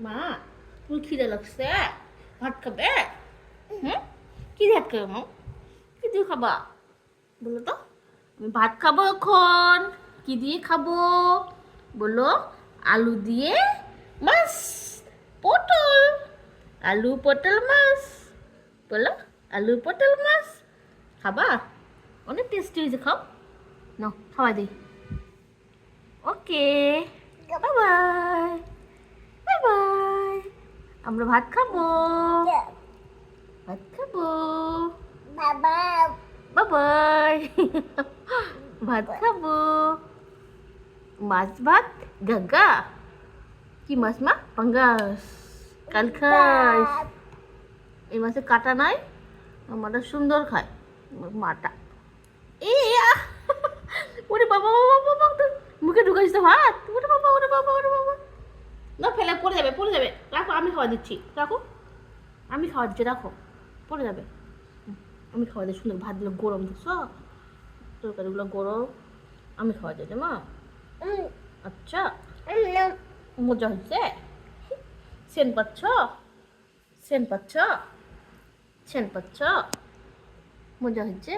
মা তুমি খিদে লাগছে, ভাত খাবে? হুম, কি ভাত খাবে মা? কি দিয়ে খাবা বলো তো? আমি ভাত খাবো এখন। কি দিয়ে খাবো বলো? আলু দিয়ে মাছ, পটল, আলু পটল মাছ, বলো আলু পটল মাছ খাবা? অনেক টেস্টি হয়েছে, খাও নাও খাওয়া দিই। ওকে, বাই বাই, বাই বাই। আমরা ভাত খাবো, ভাত খাবো, বাই বাই। ভাত খাবো, মাছ ভাত গাগা। কি মাছ মা? পাঙ্গাস। কাল খাস। এই মাছে কাটা নাই, আমারটা সুন্দর খায় মাটা। এ আহ! ওরে বাবা বাবা বাবা, তুই মুখে ঢুকাইছিস তো ভাত? ওরে বাবা, ওরে বাবা, ওরে বাবা। না ফেলে পড়ে যাবে, পড়ে যাবে। রাখো, আমি খাওয়া দিচ্ছি, রাখো। আমি খাওয়া দিচ্ছি, রাখো, পড়ে যাবে। আমি খাওয়া দিই, সুন্দর ভাতগুলো গরম দেখছো, তরকারিগুলো গরম। আমি খাওয়া দিই মা। আচ্ছা, মজা হচ্ছে? সেন পাচ্ছ? সেন পাচ্ছ? সেন পাচ্ছ? মজা হচ্ছে?